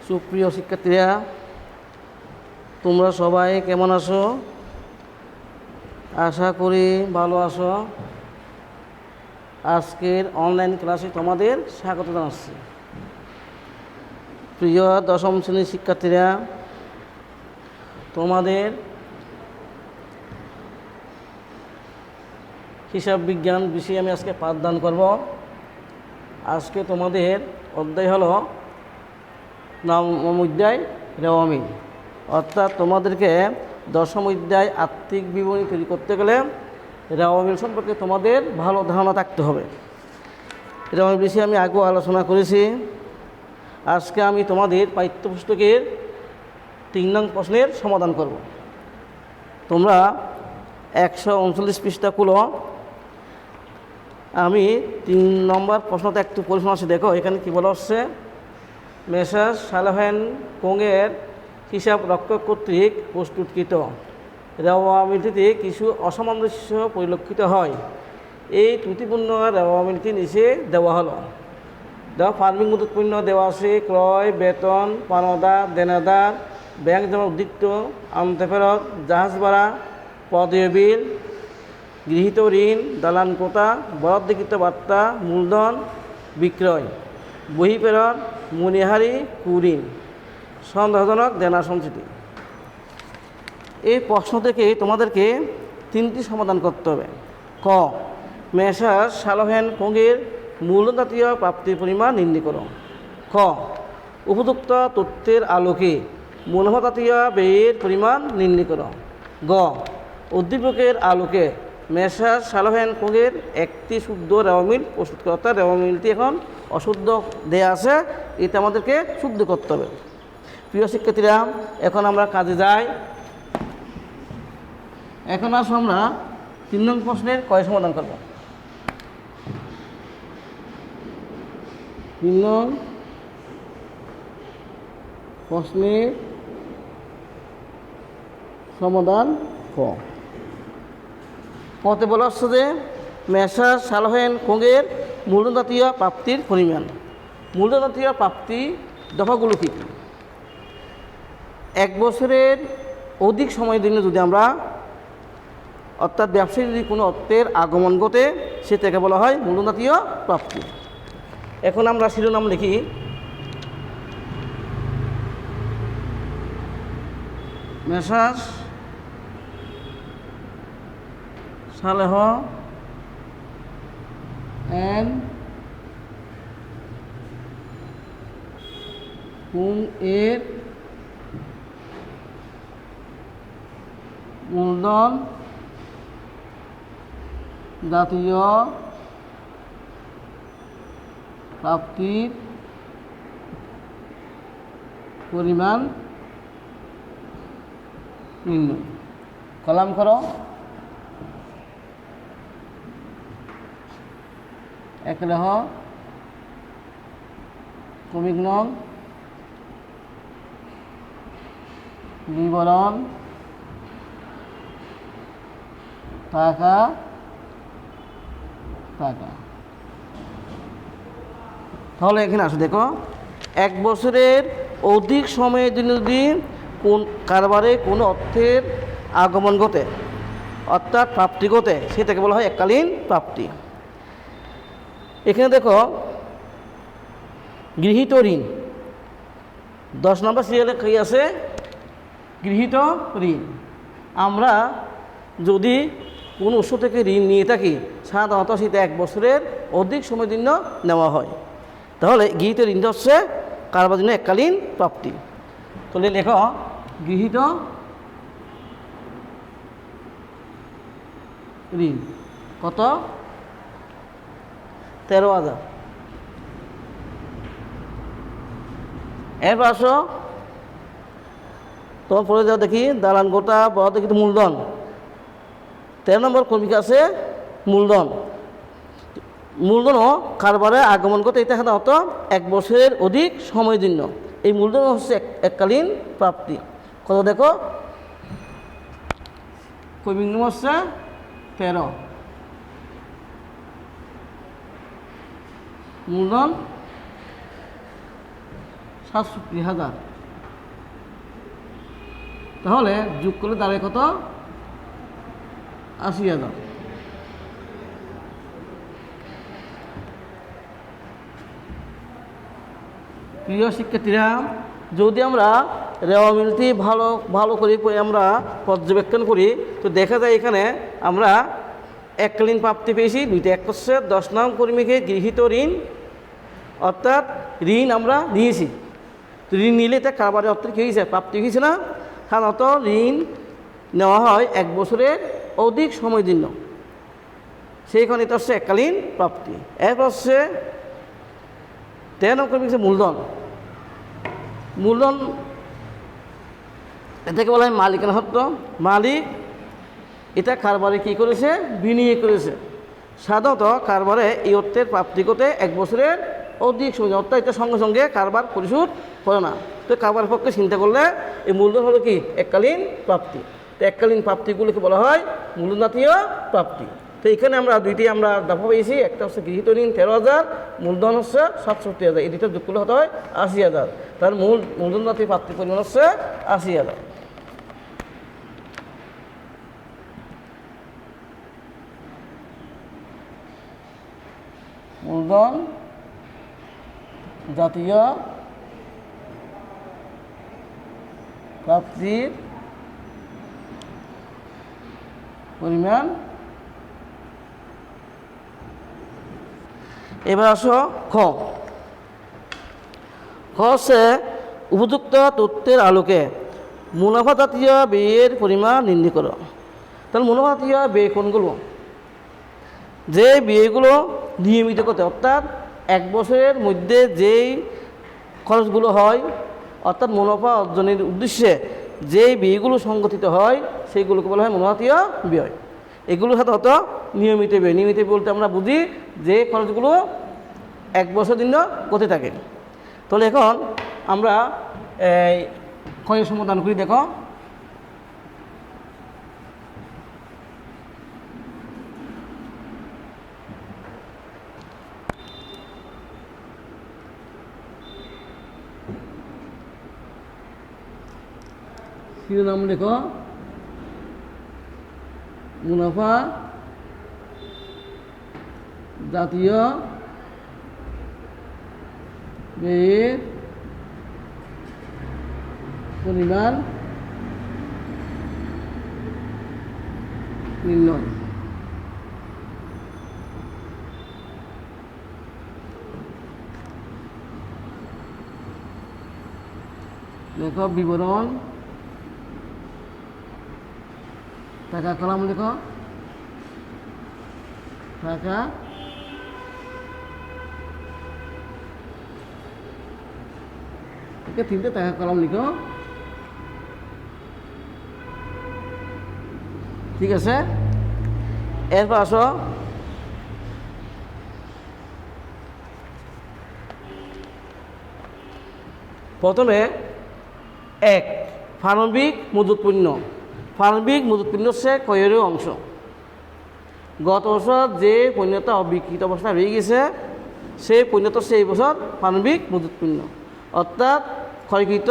সুপ্রিয় শিক্ষার্থীরা, তোমরা সবাই কেমন আছো? আশা করি ভালো আছো। আজকের অনলাইন ক্লাসে তোমাদের স্বাগত জানাচ্ছি। প্রিয় দশম শ্রেণীর শিক্ষার্থীরা, তোমাদের হিসাব বিজ্ঞান বিষয়ে আমি আজকে পাঠদান করব। আজকে তোমাদের অধ্যায় হলো নবম অধ্যায় রেওয়ামিল, অর্থাৎ তোমাদেরকে দশম অধ্যায় আর্থিক বিবরণী তৈরি করতে গেলে রেওয়ামিল সম্পর্কে তোমাদের ভালো ধারণা থাকতে হবে। রেওয়ামিল বিষয়ে আমি আগেও আলোচনা করেছি। আজকে আমি তোমাদের পাঠ্যপুস্তকের 3 নং প্রশ্নের সমাধান করব। তোমরা 139 পৃষ্ঠা খুলো। আমি 3 নম্বর প্রশ্নটা একটু পরিশোধন আছে, দেখো এখানে কী বলা হচ্ছে। মেসার্স সালেহ অ্যান্ড কোংয়ের হিসাব রক্ষক কর্তৃক প্রস্তুতকৃত রেওয়ামিলটিতে কিছু অসামঞ্জস্য পরিলক্ষিত হয়। এই ত্রুটিপূর্ণ রেওয়ামিলটি নিচে দেওয়া হলো। ফার্মিং মজুত পণ্য দেওয়া আছে: ক্রয়, বেতন, পাওনাদার, দেনাদার, ব্যাংক জমা উদ্বৃত্ত, আনতে ফেরত, জাহাজ ভাড়া, পদীয় বিল, গৃহীত ঋণ, দালান কোটা, বরাদ্দকৃত বার্তা, মূলধন, বিক্রয়, বহিঃপ্রেরণ, মণিহারি, কুঋণ, সন্দেহজনক দেনা সঞ্চিতি। এই প্রশ্ন থেকে তোমাদেরকে 3টি সমাধান করতে হবে। ক, মেসার্স সালেহ অ্যান্ড কোংয়ের মূলধনজাতীয় প্রাপ্তির পরিমাণ নির্ণয় করো। খ, উপযুক্ত তথ্যের আলোকে মুনাফাজাতীয় ব্যয়ের পরিমাণ নির্ণয় করো। গ, উদ্দীপকের আলোকে মেসার্স সালেহ অ্যান্ড কোংয়ের একটি শুদ্ধ রেওয়ামিল প্রস্তুত করো। অর্থাৎ রেওয়ামিলটি এখন অশুদ্ধ দেয়া আছে, এটা আমাদেরকে শুদ্ধ করতে হবে। প্রিয় শিক্ষার্থীরা, এখন আমরা কাজে যাই। এখন আসো আমরা 3 নং প্রশ্নের কয় সমাধান করব। 3 নং প্রশ্নের সমাধান ক। কতে বলা হচ্ছে যে মেসার্স সালেহ অ্যান্ড কোংয়ের মূলধনজাতীয় প্রাপ্তির পরিমাণ। মূলধনজাতীয় প্রাপ্তি দফাগুলো কী কী? 1 বছরের অধিক সময়ের জন্য যদি আমরা, অর্থাৎ ব্যবসায়ী যদি কোনো অর্থের আগমন ঘটে, সেটাকে বলা হয় মূলধনজাতীয় প্রাপ্তি। এখন আমরা শিরোনাম লিখি। মেসার্স সালেহ অ্যান্ড কোংয়ের মূলধন জাতীয় প্রাপ্তির পরিমাণ নির্ণয়। কলাম করো। এক লেহ ক্রমিক নং বিবরণ টাকা টাকা। তাহলে এখানে আসো, দেখো 1 বছরের অধিক সময়ের জন্য যদি কোন কারবারে কোনো অর্থের আগমন ঘটে, অর্থাৎ প্রাপ্তি ঘটে, সেটাকে বলা হয় এককালীন প্রাপ্তি। এখানে দেখো গৃহীত ঋণ, 10 নম্বর সিরিয়ালে কী আছে? গৃহীত ঋণ। আমরা যদি কোনো উৎস থেকে ঋণ নিয়ে থাকি, সাধারণত সেটা 1 বছরের অধিক সময়ের জন্য নেওয়া হয়। তাহলে গৃহীত ঋণটা হচ্ছে কারবার জন্য এককালীন প্রাপ্তি। তাহলে লেখো গৃহীত ঋণ কত? 13,000। এরপর আসো, তোমার পরে যাও দেখি দালান গোটা বরাদ্দকৃত মূলধন। 13 নম্বর ক্রমিক আছে মূলধন। মূলধনও কারবারে আগমন করতে, এটা সাধারণত 1 বছরের অধিক সময়ের জন্য। এই মূলধন হচ্ছে এককালীন প্রাপ্তি। কত দেখো, ক্রমিক নম্বর হচ্ছে 13। মূলধন 67,000। তাহলে যোগ করলে দাঁড়ায় কত? 80,000। প্রিয় শিক্ষার্থীরা, যদি আমরা রেওয়ামিলটি ভালো করে আমরা পর্যবেক্ষণ করি তো দেখা যায় এখানে আমরা এককালীন প্রাপ্তি পেয়েছি দুইটা। এক হচ্ছে 10 নং কর্মীকে গৃহীত ঋণ, অর্থাৎ ঋণ আমরা নিয়েছি। তো ঋণ নিলে এটা কারবারের অর্থে কী হয়েছে? প্রাপ্তি হয়েছে না? সাধারণত ঋণ নেওয়া হয় 1 বছরের অধিক সময়ের জন্য, সেইখানে এটা হচ্ছে এককালীন প্রাপ্তি। এরপর হচ্ছে 13 নং কর্মী হচ্ছে মূলধন। মূলধন এটাকে বলা হয় মালিকানা সত্ত্ব। মালিক এটা কারবারে কী করেছে? বিনিয়োগ করেছে। সাধারণত কারবারে এই অর্থের প্রাপ্তি করতে 1 বছরের অধিক সময়, অর্থাৎ এটা সঙ্গে সঙ্গে কারবার পরিশোধ করে না। তো কারবারের পক্ষে চিন্তা করলে এই মূলধন হলো কি? এককালীন প্রাপ্তি। তো এককালীন প্রাপ্তিগুলোকে বলা হয় মূলধন জাতীয় প্রাপ্তি। তো এখানে আমরা দুইটি আমরা দফা পেয়েছি, একটা হচ্ছে গৃহীত ঋণ 13,000, মূলধন হচ্ছে 67,000। এই দুটো যোগ করলে হতে হয় 80,000। তার মূলধন জাতীয় প্রাপ্তির পরিমাণ হচ্ছে 80,000। মূলধন জাতীয় প্রাপ্তির পরিমাণ। এবার আসো খ। হচ্ছে উপযুক্ত তথ্যের আলোকে মুনাফা জাতীয় ব্যয়ের পরিমাণ নির্ণয় করো। তাহলে মুনাফা জাতীয় ব্যয় কোনগুলো? যে ব্যয়গুলো নিয়মিত করতে, অর্থাৎ 1 বছরের মধ্যে যেই খরচগুলো হয়, অর্থাৎ মুনাফা অর্জনের উদ্দেশ্যে যেই ব্যয়গুলো সংগঠিত হয় সেইগুলোকে বলা হয় মুনাফা জাতীয় ব্যয়। এগুলো সাধারণত নিয়মিত ব্যয়। নিয়মিত বলতে আমরা বুঝি যে খরচগুলো 1 বছর দিন করতে থাকে। তাহলে এখন আমরা ক্ষয়ের সমাধান করি। দেখো, শিরোনাম লেখো মুনাফা জাতীয় ব্যয়ের পরিমাণ নির্ণয়। লেখো বিবরণ, টাকা কলাম লেখো, টাকা তিনটে টাকা কলাম লিখো। ঠিক আছে, এরপর আসো প্রথমে 1 প্রারম্ভিক মজুত পণ্য। প্রারম্ভিক মজুত পণ্য হচ্ছে ক্রয়ের অংশ। গত বছর যে পণ্যটা অবিকৃত অবস্থায় রয়ে গেছে সেই পণ্যটা হচ্ছে এই বছর প্রারম্ভিক মজুত পণ্য, অর্থাৎ ক্ষয়কৃত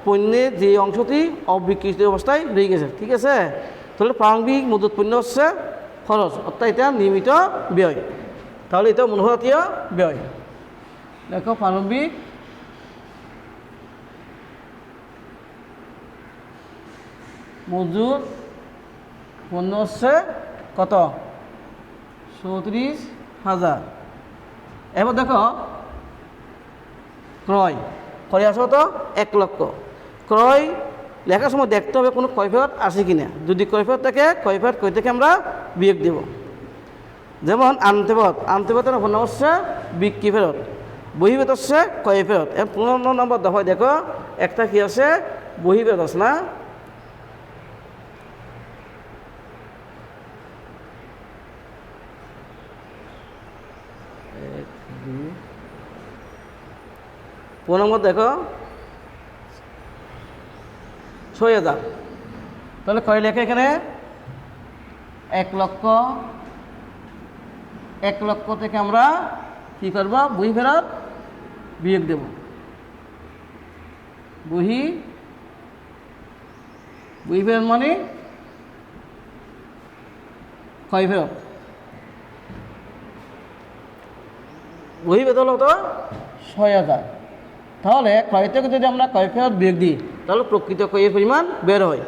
পণ্যের যে অংশটি অবিকৃত অবস্থায় রয়ে গেছে। ঠিক আছে, তাহলে প্রারম্ভিক মজুত পণ্য হচ্ছে খরচ, অর্থাৎ এটা নিয়মিত ব্যয়। তাহলে এটা মুনাফা জাতীয় ব্যয়। দেখো, প্রারম্ভিক মজুত পণ্য হচ্ছে কত? 37,000। এবার দেখো ক্রয়। ক্রয় আসো তো 1 লক্ষ। ক্রয় লেখার সময় দেখতে হবে কোনো ক্রয়ফেরত আছে কি না। যদি ক্রয়ফেরত থাকে, ক্রয়ফেরত কই থেকে আমরা বিয়োগ দেব। যেমন আনতেপথ, আনতেপথের অপর নাম হচ্ছে বিক্রি ফেরত। বহিফেরত হচ্ছে ক্রয়ফেরত। 15 নম্বর দফায় দেখো একটা কি আছে? বহিফেরত আছে না? নম্বর দেখো 6,000। তাহলে কয় লেখা এখানে? 1 লক্ষ। 1 লক্ষ থেকে আমরা কি করব? বই ফেরত বিয়োগ দেব। বহি ফেরত মানে ক্ষয় ফেরত। বহি বেতন হতো ৬,০০০। তাহলে ক্ষয় থেকে যদি আমরা ক্ষয় ফেরত বিয়োগ দিই তাহলে প্রকৃত ক্ষয়ের পরিমাণ বের হয়।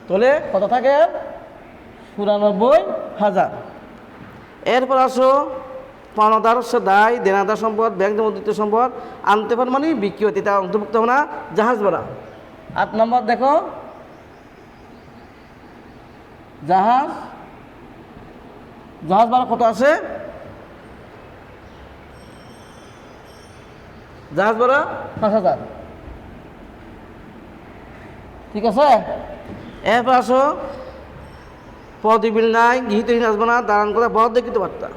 তাহলে কত থাকে? ৯৪,০০০। এরপর আসো পাওনাদার হচ্ছে দায়, দেনাদার সম্পদ, ব্যাংক মুদ্রিত সম্পদ, আনতে পার মানে বিক্রি হতে, তা অন্তর্ভুক্ত হবে না জাহাজ ভাড়া। ৮ নম্বর দেখো, জাহাজ ভাড়া কত আছে? জাহাজ ভাড়া ৫,০০০। ঠিক আছে। এরপর আসো পদ বিল নাই, গৃহীত আসবে না, দাঁড়ান করা বরাদ্দকৃত বার্তা।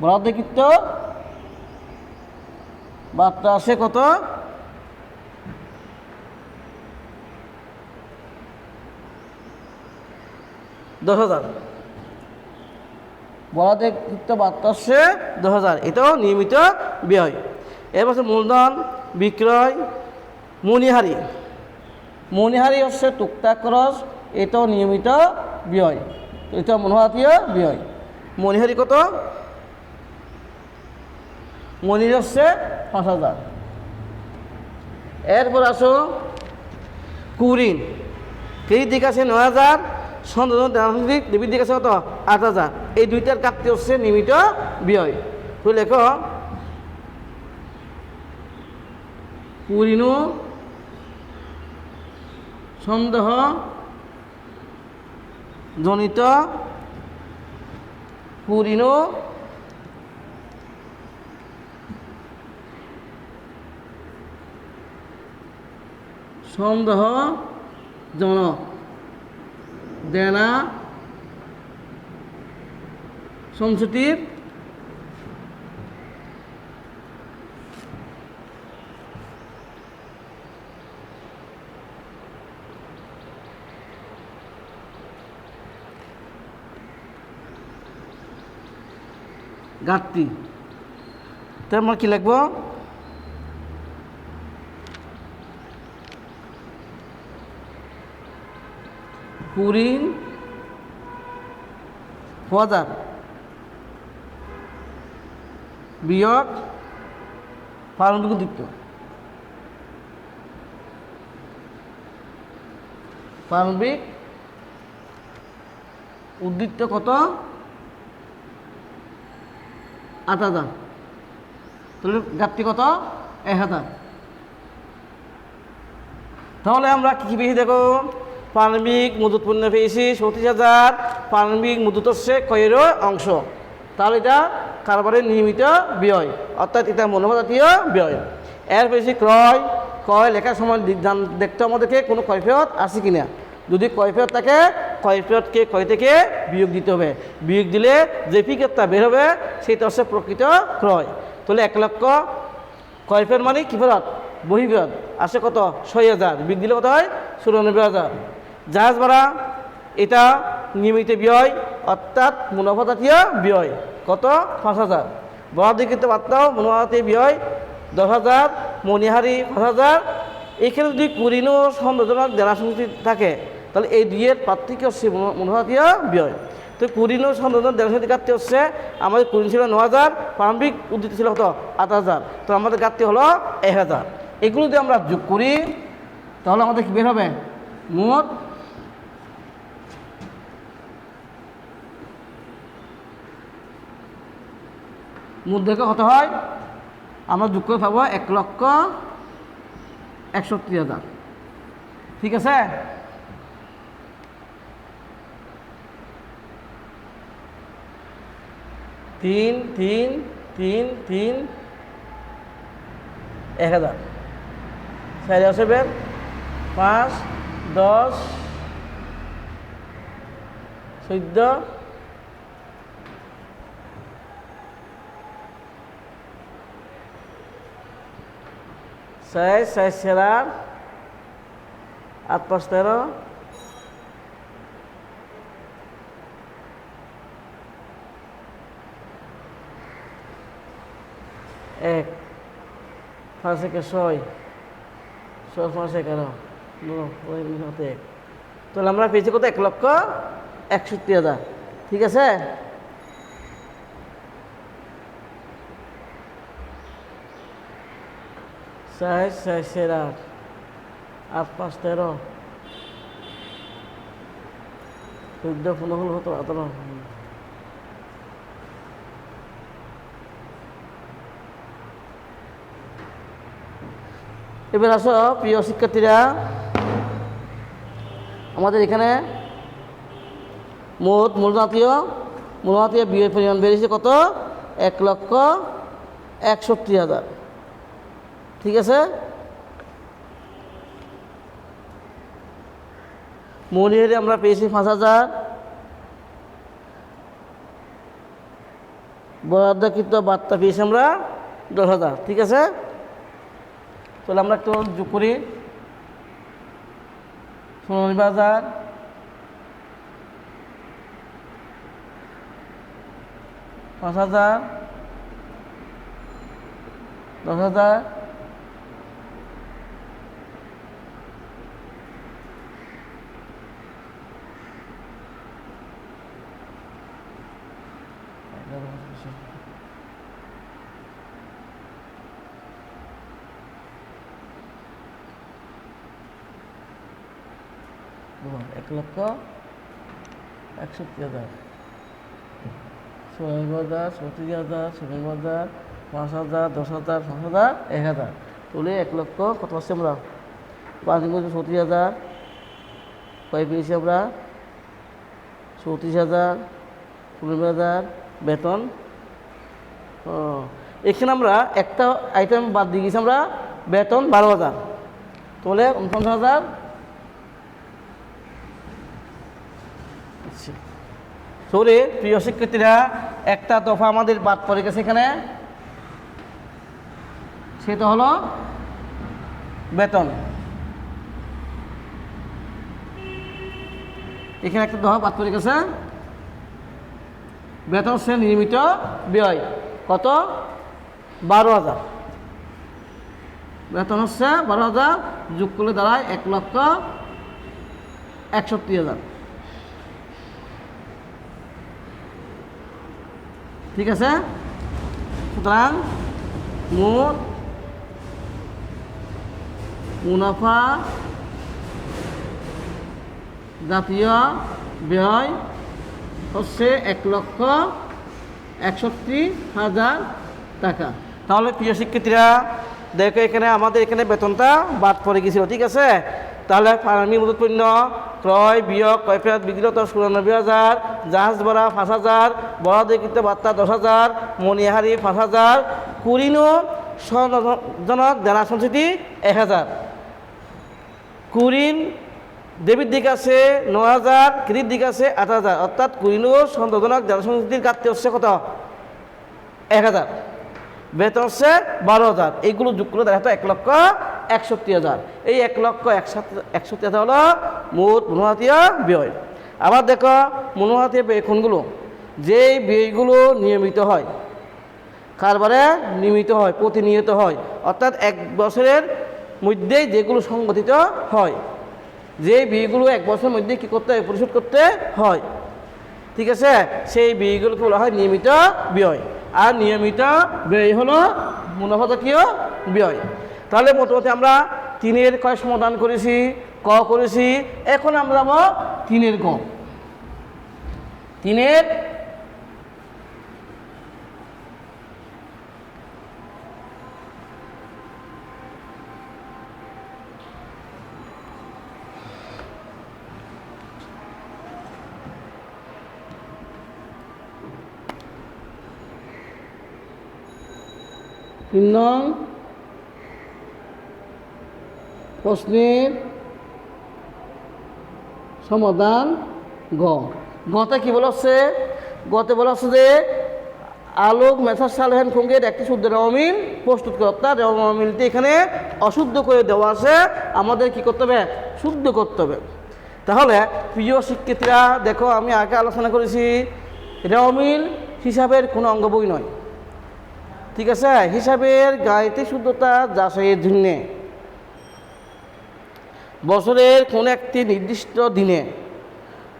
বরাদ্দকৃত বার্তা আসে কত? ১০,০০০। বরাদ্দকৃত বার্তা আসছে ১০,০০০। এটাও নিয়মিত ব্যয়। এরপর মূলধন, বিক্রয়, মণিহারি হচ্ছে টুকটাক খরচ, এটাও নিয়মিত ব্যয়, এটা মনোহাতীয় ব্যয়। মণিহারি কত? মণির হচ্ছে ৫,০০০। এরপর আসো কুঋণ। ক্রেডিট দিক আছে ৯,০০০, সঞ্চয় ডেবিট দিক আছে কত? ৮,০০০। এই দুইটার কাটতে হচ্ছে নিয়মিত ব্যয়। তো লেখো কুঋণ সন্দেহ জনিত কুঋণ সন্দেহজনক দেনা সেনসিটিভ ঘাটতি। তো আমরা কি লিখব? কুঋণ বাজার বিয়োগ প্রারম্ভিক উদ্বৃত্ত। প্রারম্ভিক উদ্বৃত্ত কত? ৮,০০০। তাহলে ঘাটতি কত? ১,০০০। তাহলে আমরা কী পেয়েছি দেখো, প্রারম্ভিক মজুত পণ্য পেয়েছি ৩৭,০০০। প্রারম্ভিক মজুত হচ্ছে ক্ষয়ের অংশ, তাহলে এটা কারবারের নিয়মিত ব্যয়, অর্থাৎ এটা মনোভাতীয় ব্যয়। এর পেয়েছি ক্রয় লেখার সময় দেখতে আমাদেরকে কোনো ক্ষয় ফেরত আছে কিনা। যদি ক্ষয় ফেরত থাকে, ক্ষয় ফেরতকে ক্ষয় থেকে বিয়োগ দিতে হবে। বিয়োগ দিলে যে ফিগারটা বের হবে সেটা হচ্ছে প্রকৃত ক্রয়। তাহলে ১,০০,০০০ ক্ষয় ফেরত মানে কি ফেরত? বহি ফেরত আসে কত? ৬,০০০। বিয়োগ দিলে কত হয়? ৯৪,০০০। জাহাজ ভাড়া এটা নিয়মিত ব্যয়, অর্থাৎ মুনাফাজাতীয় ব্যয়, কত? ৫,০০০। বরাদ্দকৃত বার্তাও মুনাফাজাতীয় ব্যয় ১০,০০০। মণিহারি ৫,০০০। এখানে যদি কুঋণ ও সন্দেহজনক দেনা সংস্কৃতি থাকে তাহলে এই দুইয়ের পার্থক্য হচ্ছে মুনাফাজাতীয় ব্যয়। তো কুঋণ ও সন্দেহজনক দেনা সংস্কৃতি ঘাটতি হচ্ছে, আমাদের কুঋণ ছিল ৯,০০০, প্রারম্ভিক উদ্বৃত্ত ছিল কত? ৮,০০০। তো আমাদের ঘাটতি হলো ১,০০০। এগুলো যদি আমরা যোগ করি তাহলে আমাদের কি বের হবে? মোট দেখে কত হয়? আমরা যোগ করে পাবো ১,৬১,০০০। ঠিক আছে। তিন ১,০০০। ৪ আসবে ৫, ১০, ১৪, ৬, ৪, ৮, ৫, ১৩, ১ এক, 5 একে 6, 6 5 11, 1, তাহলে আমরা পেয়েছি কত? 1,61,000। ঠিক আছে, সাইজ 8, 8 5 13, 14 15 17 18। এবার আসো প্রিয় শিক্ষার্থীরা, আমাদের এখানে মোট মূলজাতীয় বিয়ের পরিমাণ বেরিয়েছে কত? 1,61,000। ঠিক আছে, মৌলিহারে আমরা পেয়েছি 5,000, বরাদ্দকৃত বার্তা পেয়েছি আমরা 10,000। ঠিক আছে, তাহলে আমরা একটু যোগ করি। 19,000, 5,000, 10,000, 1,61,000, 16,000, 37,000, 17,000, 5,000, 10,000, 5,000, 1,000। তাহলে 1,00,000 কত পাচ্ছি আমরা? 5 37,000, কয় পেয়েছি আমরা? 34,000, 15,000 বেতন। এখানে আমরা একটা আইটেম বাদ দিয়ে গেছি আমরা, বেতন 12,000, তাহলে 49,000। সরে প্রিয় শিক্ষার্থীরা, একটা দফা আমাদের বাদ পড়ে গেছে এখানে, সেটা হলো বেতন। এখানে একটা দফা বাদ পড়ে গেছে, বেতন হচ্ছে নিয়মিত ব্যয় কত? 12,000। বেতন হচ্ছে 12,000, যোগ করলে দাঁড়ায় 1,61,000। ঠিক আছে, সুতরাং মোট মুনাফা জাতীয় ব্যয় হচ্ছে 1,61,000 টাকা। তাহলে প্রিয় শিক্ষার্থীরা দেখো, এখানে আমাদের এখানে বেতনটা বাদ পড়ে গেছিল। ঠিক আছে, তাহলে ফার্মি মজুত পণ্য ক্রয় বিয়োগ কৈফিয়ত বিক্রিত 94,000, জাহাজ ভাড়া 5,000, বরাদ্দকৃত বার্তা 10,000, মণিহারি 5,000, কুরিনো সনদজনক দেনা সঞ্চিতি 1,000। কুরিন ডেবিট দিক আছে 9,000, ক্রেডিট দিক আছে 8,000, অর্থাৎ কুরিনো সনদজনক দেনা সঞ্চিতির ঘাটতি হচ্ছে কত? 1,000। বেতন হচ্ছে 12,000। এইগুলো যোগ করে দেখা 1,61,000। এই 1,61,000 হলো মোট মনোহাতীয় ব্যয়। আবার দেখো মনোহাতীয় ব্যয় কোনগুলো? যেই ব্যয়গুলো নিয়মিত হয়, কারবারে নিয়মিত হয়, প্রতিনিয়ত হয়, অর্থাৎ 1 বছরের মধ্যেই যেগুলো সংগঠিত হয়, যে ব্যয়গুলো 1 বছরের মধ্যে কী করতে হয়? পরিশোধ করতে হয়। ঠিক আছে, সেই ব্যয়গুলোকে বলা হয় নিয়মিত ব্যয়। আর নিয়মিত ব্যয় হলো মুনাফা জাতীয় ব্যয়। তাহলে প্রথমত আমরা 3-এর কয় সমাধান করেছি, ক করেছি। এখন আমরা যাব 3-এর ক। 3-এর প্রশ্নের সমাধান গ। গতে কি বলা হচ্ছে? গতে বলা হচ্ছে যে আলোক মেসার সালেহান খঙ্গের একটি শুদ্ধ রেওয়ামিল প্রস্তুত করে, অর্থাৎ রেওয়ামিলটি এখানে অশুদ্ধ করে দেওয়া আছে, আমাদের কি করতে হবে? শুদ্ধ করতে হবে। তাহলে প্রিয় শিক্ষার্থীরা দেখো, আমি আগে আলোচনা করেছি রেওয়ামিল হিসাবের কোনো অঙ্গবই নয়। ঠিক আছে, হিসাবের গাণিতিক শুদ্ধতা যাচাইয়ের জন্য বছরের কোনো একটি নির্দিষ্ট দিনে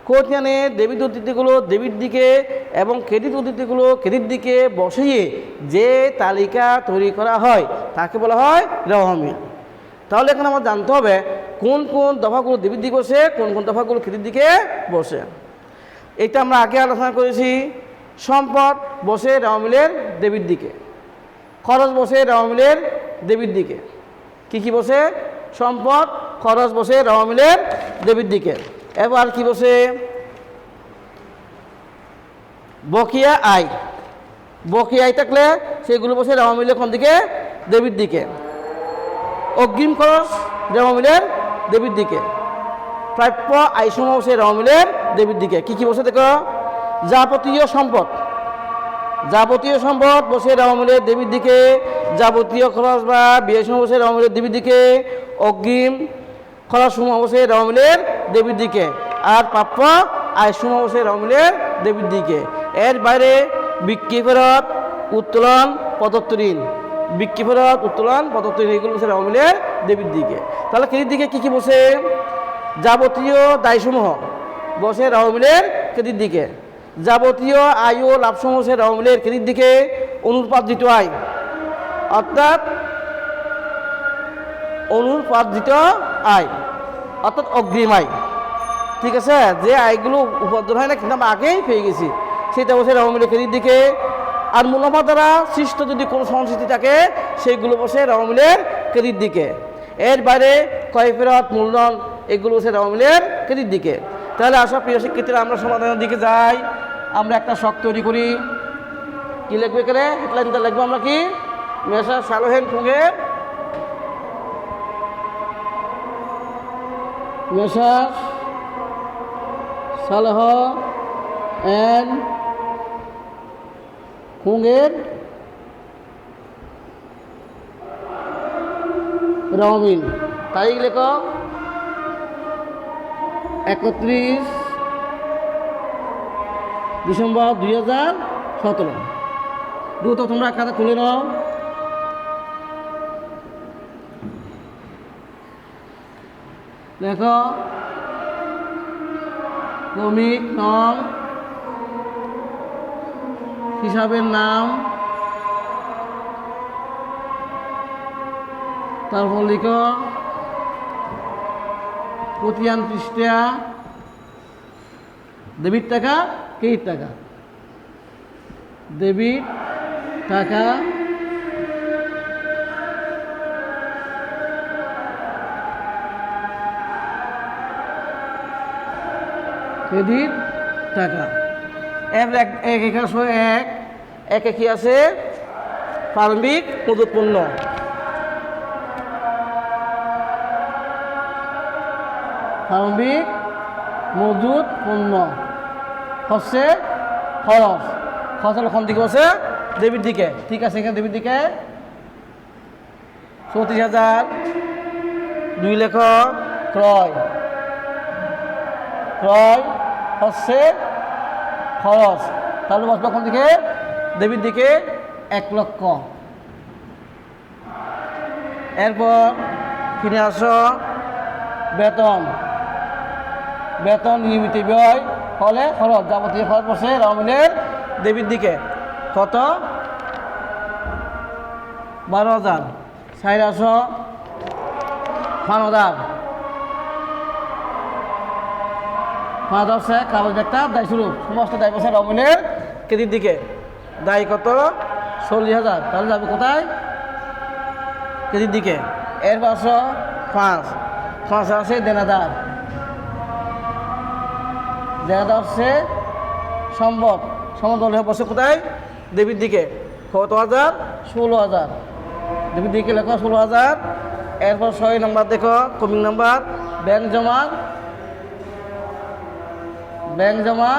কোটিয়ানে ডেবিট অতিথিগুলো ডেবিট দিকে এবং ক্রেডিট অতিথিগুলো ক্রেডিট দিকে বসিয়ে যে তালিকা তৈরি করা হয় তাকে বলা হয় রেওয়া মিল। তাহলে এখন আমার জানতে হবে কোন কোন দফাগুলো ডেবিট দিকে বসে, কোন কোন দফাগুলো ক্রেডিট দিকে বসে। এটা আমরা আগে আলোচনা করেছি। সম্পদ বসে রেওয়া মিলের ডেবিট দিকে, খরচ বসে রেওয়া মিলের ডেবিট দিকে। কি বসে? সম্পদ, খরচ বসে রেওয়া মিলের ডেবিট দিকে। এবার কি বসে? বকেয়া আয়। বকেয়া আয় থাকলে সেগুলো বসে রেওয়া মিলের কোন দিকে? ডেবিট দিকে। অগ্রিম খরচ রেওয়া মিলের ডেবিট দিকে। প্রাপ্য আয়সমূহ বসে রেওয়া মিলের ডেবিট দিকে। কি বসে দেখো? যাবতীয় সম্পদ। যাবতীয় সম্পদ বসে রেওয়া মিলের ডেবিট দিকে। যাবতীয় খরচ বা ব্যয়সমূহ বসে রেওয়া মিলের ডেবিট দিকে। অগ্রিম খরচসমূহ বসে রেওয়া মিলের ডেবিট দিকে। আর প্রাপ্য আয়সমূহ বসে রেওয়া মিলের ডেবিট দিকে। এর বাইরে বিক্রি ফেরত, উত্তোলন, প্রদত্ত ঋণ, বিক্রি ফেরত, উত্তোলন, প্রদত্ত ঋণ এগুলো বসে রেওয়া মিলের ডেবিট দিকে। তাহলে ক্রেডিট দিকে কি বসে? যাবতীয় দায়সমূহ বসে রেওয়া মিলের ক্রেডিট দিকে। যাবতীয় আয় ও লাভসমূহ বসে রেওয়া মিলের ক্রেডিট দিকে। অনুপার্জিত আয় অর্থাৎ অনুপার্জিত আয় অর্থাৎ অগ্রিম আয়। ঠিক আছে, যে আয়গুলো উপার্জন হয় না কিন্তু আমরা আগেই পেয়ে গেছি সেটা বসে রেওয়া মিলের ক্রেডিট দিকে। আর মুনাফা দ্বারা সৃষ্ট যদি কোনো সংস্কৃতি থাকে সেইগুলো বসে রেওয়া মিলের ক্রেডিট দিকে। এর বাইরে ক্রয় ফেরত, মূলধন এগুলো বসে রেওয়া মিলের ক্রেডিট দিকে। তাহলে আসা প্রিয় শিক্ষার্থীরা আমরা সমাধানের দিকে যাই। আমরা একটা শখ তৈরি করি। কি লিখবে এখানে? হেডলাইনটা লিখবো আমরা কি? মেসার সালোহেন কুঙের মেসার সালেহ এন্ড কুঙের রেওয়া মিল। তারিখ লেখ 31 ডিসেম্বর 2017। দ্রুত তোমরা খাতা খুলে নাও। দেখো ক্রমিক নং, হিসাবের নাম, তারপর লিখো প্রতিয়ান পৃষ্ঠা, ডেবিট টাকা, ক্রেডিট টাকা, ডেবিট টাকা, ক্রেডিট টাকা। এক কি আছে? প্রারম্ভিক মজুত পণ্য। প্রারম্ভিক মজুত পণ্য হচ্ছে খরচ। খরচ কোন দিকে আছে? ডেবিট দিকে। ঠিক আছে, এখানে ডেবিট দিকে 34,000। 2 লেখ ক্রয়। ক্রয় হচ্ছে খরচ। তাহলে বসলো কোন দিকে? ডেবিট দিকে 1 লক্ষ। এরপর ফিরে আসো বেতন। বেতন নিয়মিত ব্যয় হলে খরচ। যাবতীয় খরচ বসে রেওয়া মিলের ডেবিট দিকে। কত? 12,000। সাইড আসো 5,000। 5,000 সে কাগজ ব্যাগটা দায় শুরু। সমস্ত দায় বসে রেওয়া মিলের ক্রেডিট দিকে। দায় কত? 40,000। তাহলে যাবে কোথায়? ক্রেডিট দিকে। এর পাশে 5 আছে দেনাদার। দেনাদার হচ্ছে সম্পদ। সম্পদ হলে বসে কোথায়? ডেবিট দিকে। কত হাজার? 16,000। ডেবিট দিকে লেখো 16,000। এরপর 6 নম্বর দেখো কমিং নাম্বার, ব্যাংক জমা। ব্যাংক জমা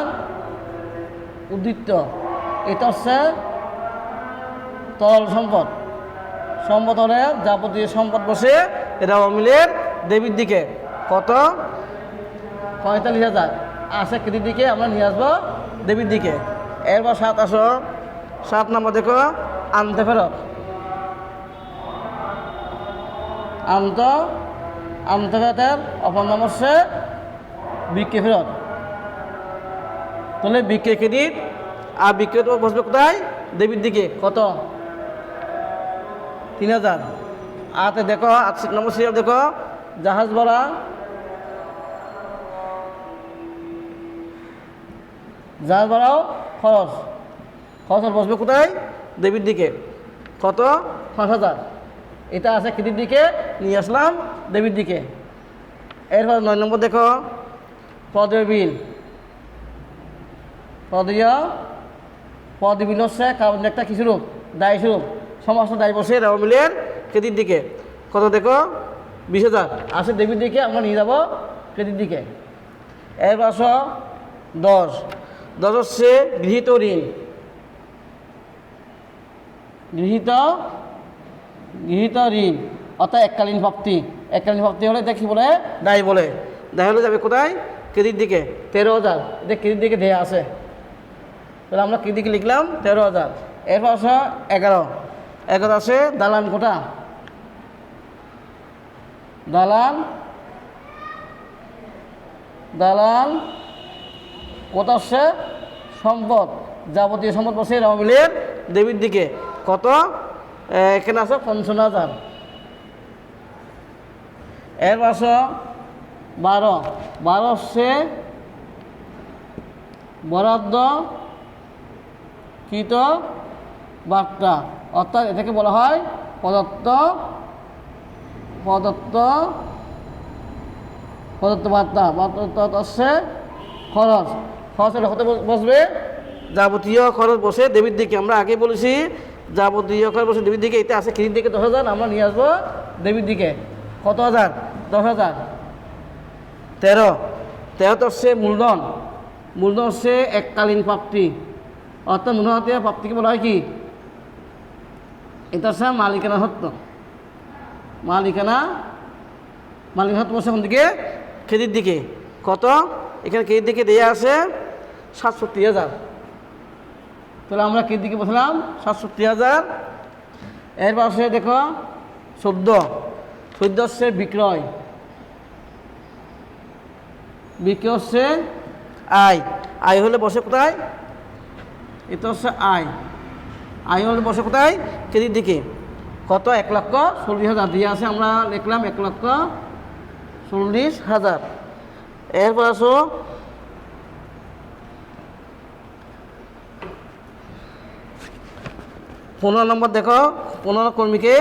উদ্বৃত্ত। এটা হচ্ছে তরল সম্পদ। সম্পদ হলে যাবতীয় সম্পদ বসে রেওয়া মিলের ডেবিট দিকে। কত? 45,000 আছে ক্রেডিট দিকে, আমরা নিয়ে আসবো ডেবিট দিকে। এরপর 7 আসো। 7 নম্বর দেখো আনতে ফেরত, আনতে ফেরতের অপর নাম হচ্ছে বিক্রি ফেরত। তাহলে বিক্রি ক্রেডিট, আর বিক্রি তো বসবে কোথায়? ডেবিট দিকে। কত? 3000। আতে দেখো 8 নম্বর সিরিয়াল দেখো, জাহাজ ভাড়া, জাহাজ ভাড়াও খরচ বসবে কোথায়? ডেবিট দিকে। কত? 5000। এটা আছে ক্রেডিট দিকে, নিয়ে আসলাম ডেবিট দিকে। এরপর 9 নম্বর দেখো, পদে বিল। পদে বিল হচ্ছে কারণ একটা কিছু রূপ, দায় স্বরূপ, সমস্ত দায় বসে রেওয়া মিলের ক্রেডিট দিকে। কত দেখো? 20,000 আছে ডেবিট দিকে, আমরা নিয়ে যাব ক্রেডিট দিকে। এরপর 10 হচ্ছে গৃহীত ঋণ। গৃহীত ঋণ অর্থাৎ এককালীন প্রাপ্তি। এককালীন প্রাপ্তি হলে এটা কি বলে? দায় বলে। দায় হলে যাবে কোথায়? ক্রেডিট দিকে। 13,000 এটা ক্রেডিট দিকে দেয়া আছে, তাহলে আমরা ক্রেডিট দিকে লিখলাম 13,000। এরপর 11 আছে দালান কোটা। দালান কোটা হচ্ছে সম্পদ, যাবতীয় সম্পদ বসে রেওয়া মিলের ডেবিট দিকে। কত? এখানে আছে 55,000। এর পাশে 12 হচ্ছে বরাদ্দ কৃত বার্তা, অর্থাৎ এটাকে বলা হয় প্রদত্ত বার্তা। হচ্ছে খরচ হলে হতে বসবে যাবতীয় খরচ বসে ডেবিট দিকে। আমরা আগে বলেছি যাবতীয় খরচ বসে ডেবিট দিকে। এটা আছে ক্রেডিট দিকে 10,000, আমরা নিয়ে আসবো ডেবিট দিকে। কত হাজার? 10,000। 13 হচ্ছে মূলধন হচ্ছে এককালীন প্রাপ্তি, অর্থাৎ মূলধন প্রাপ্তিকে বলা হয় কি? এটা হচ্ছে মালিকানা সত্ত্ব। মালিকানা সত্ত্ব বসে কোন দিকে? ক্রেডিট দিকে। কত? এখানে ক্রেডিট দিকে দেওয়া আছে 67,000, তাহলে আমরা ক্রেডিট দিকে বসলাম 67,000। এর পাশে দেখো 14 হচ্ছে বিক্রয় হচ্ছে আয় হলে বসে কোথায়? এটা হচ্ছে আয় হলে বসে কোথায়? ক্রেডিট দিকে। কত? 1,40,000 দিয়ে আছে, আমরা লিখলাম 1,40,000। এরপর 15 নম্বর দেখো, 15 কর্মীকে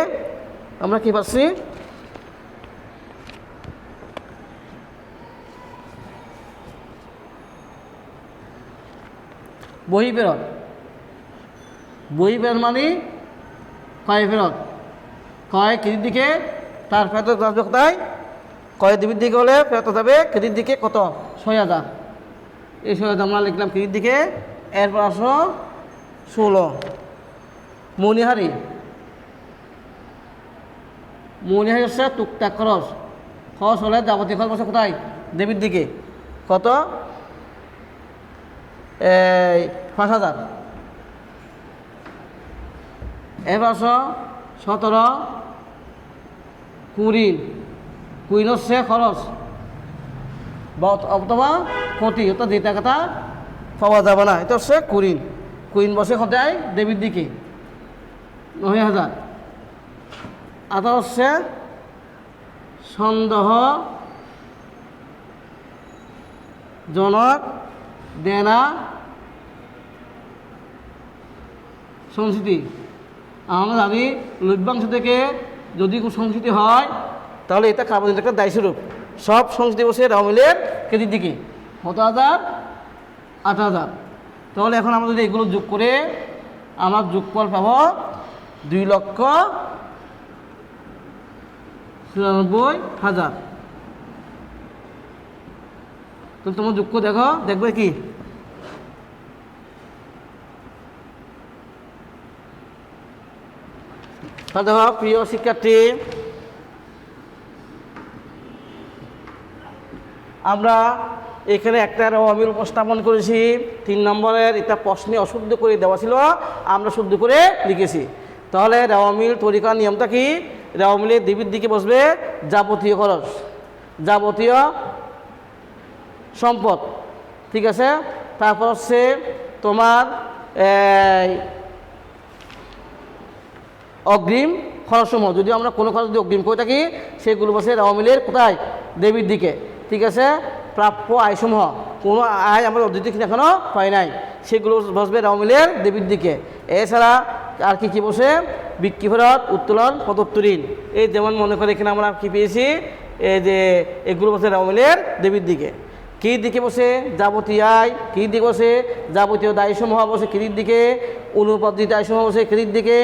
আমরা কি পাচ্ছি? বহি ফেরত মানে কয় ফেরত? কয় ক্রেডিট দিকে, তার ফেরত আসবে কোথায়? কয় ডেবিট দিকে হলে ফেরত যাবে ক্রেডিট দিকে। কত? 6,000। এই 6,000 আমরা লিখলাম ক্রেডিট দিকে। এরপর 16 মণিহারি হচ্ছে টুকটাক খরচ হলে যাবতীয় খরচ বসে কোথায়? ডেবিট দিকে। কত? 5,000। এরপর 17 কুইন হচ্ছে খরচ অথবা ক্ষতি, অর্থাৎ যে টাকাটা পাওয়া যাবে না, এটা হচ্ছে কুইন বসে কোথায়? ডেবিট দিকে। 9,000। আদা হচ্ছে সন্দেহজনক দেনা সংস্কৃতি। আমরা জানি লভ্যাংশ থেকে যদি কোনো সংস্কৃতি হয় তাহলে এটা কার্বনের একটা দায়স্বরূপ। সব সংস্কৃতি বসে রেওয়া মিলের ক্রেডিট দিকে। কত হাজার? 8,000। তাহলে এখন আমরা যদি এগুলো যোগ করে আমার যোগফল পাব 2,94,000। তো তোমার যোগ করে দেখবে কি? দেখো প্রিয় শিক্ষার্থী, আমরা এখানে একটা অমিল উপস্থাপন করেছি 3 নম্বরের। এটা প্রশ্নে অশুদ্ধ করে দেওয়া ছিল, আমরা শুদ্ধ করে লিখেছি। তাহলে রেওয়া মিল তৈরি করার নিয়মটা কি? রেওয়া মিলের দেবীর দিকে বসবে যাবতীয় খরচ, যাবতীয় সম্পদ, ঠিক আছে। তারপর হচ্ছে তোমার অগ্রিম খরচসমূহ, যদি আমরা কোনো খরচ যদি অগ্রিম করে থাকি সেগুলো বসে রেওয়া মিলের কোথায়? দেবীর দিকে, ঠিক আছে। প্রাপ্য আয়সমূহ, কোনো আয় আমরা অর্জিত কিনা এখনও পাই নাই, সেগুলো বসবে রেওয়া মিলের দেবীর দিকে। এছাড়া আর কি বসে? বিক্রি ফেরত, উত্তোলন, প্রদত্ত ঋণ। এই যেমন মনে করে এখানে আমরা কি পেয়েছি, এই যে এগুলো বসে রেওয়া মিলের দেবীর দিকে। কী দিকে বসে? যাবতীয় আয়। কী দিকে বসে? যাবতীয় দায়সমূহ বসে ক্রেডিট দিকে, অনুপার্জিত আয়সমূহ বসে ক্রেডিট দিকে।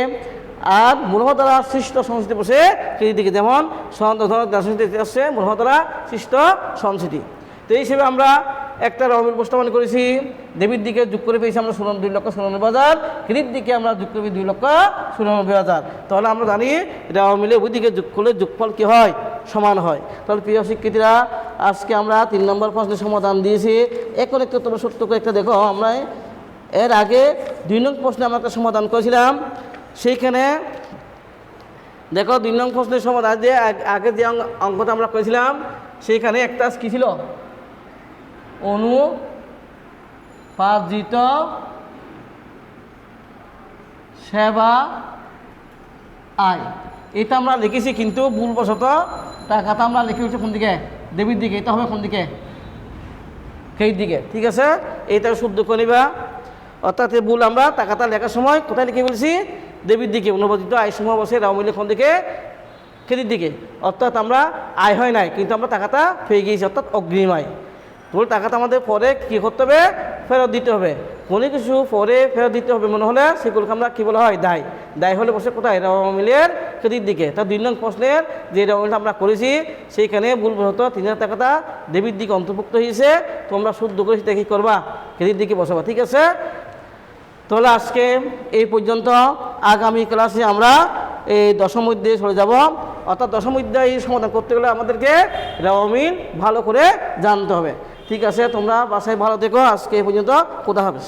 আর মূলধন দ্বারা সৃষ্ট সংস্কৃতি বসে ক্রেডিট দিকে, যেমন সংস্কৃতি আসছে মূলধন দ্বারা সৃষ্ট সংস্কৃতি। তো এই হিসেবে আমরা একটা রেওয়া মিল উপস্থাপন করেছি। দেবীর দিকে যোগ করে পেয়েছি আমরা 2,94,000, ক্রেডিট দিকে আমরা যোগ করে 2,94,000। তাহলে আমরা জানি রেওয়া মিলে ওই দিকে যোগ করলে যোগফল কী হয়? সমান হয়। তাহলে প্রিয় শিক্ষার্থীরা, আজকে আমরা 3 নম্বর প্রশ্নের সমাধান দিয়েছি। এখন একটু তোমরা সত্য করে একটা দেখো, আমরা এর আগে 2 নং প্রশ্নে আমরা একটা সমাধান করেছিলাম। সেইখানে দেখো 2 নং প্রশ্নের সমাধান যে আগে যে অঙ্কটা আমরা করেছিলাম, সেইখানে একটা কী ছিল? অনুপার্জিত সেবা আয়, এটা আমরা লিখেছি, কিন্তু ভুলবশত টাকাটা আমরা লিখে হচ্ছে কোন দিকে? দেবীর দিকে। এটা হবে কোন দিকে? সেই দিকে, ঠিক আছে। এইটা শুদ্ধ করে নিবা। অর্থাৎ ভুল আমরা টাকাটা লেখার সময় কোথায় লিখে বলছি? দেবীর দিকে। অনুপার্জিত আয় সমূহ বসে রেওয়া মিলের কোন দিকে? ক্রেডিট দিকে। অর্থাৎ আমরা আয় হয় নাই, কিন্তু আমরা টাকাটা পেয়ে গিয়েছি, অর্থাৎ অগ্রিম আয়। তোর টাকাটা আমাদের পরে কী করতে হবে? ফেরত দিতে হবে। কোনো কিছু পরে ফেরত দিতে হবে মনে হলে সেগুলোকে আমরা কী বলা হয়? দায়। দায় হলে বসে কোথায়? রেওয়া মিলের ক্রেডিট দিকে। তা 2 নং প্রশ্নের যে রেওয়া মিলটা আমরা করেছি সেইখানে ভুলবশত 3,000 টাকাটা দেবীর দিকে অন্তর্ভুক্ত হয়েছে। তোমরা শুদ্ধ করে সেটা কী করবা? ক্রেডিট দিকে বসাবা, ঠিক আছে। তাহলে আজকে এই পর্যন্ত। আগামী ক্লাসে আমরা এই দশম অধ্যায়ে চলে যাব। অর্থাৎ দশম অধ্যায় সমাধান করতে গেলে আমাদেরকে রেওয়া মিল ভালো করে জানতে হবে, ঠিক আছে। তোমরা বাসায় ভালো থেকো। আজকে এই পর্যন্ত। খোদা হাফেজ।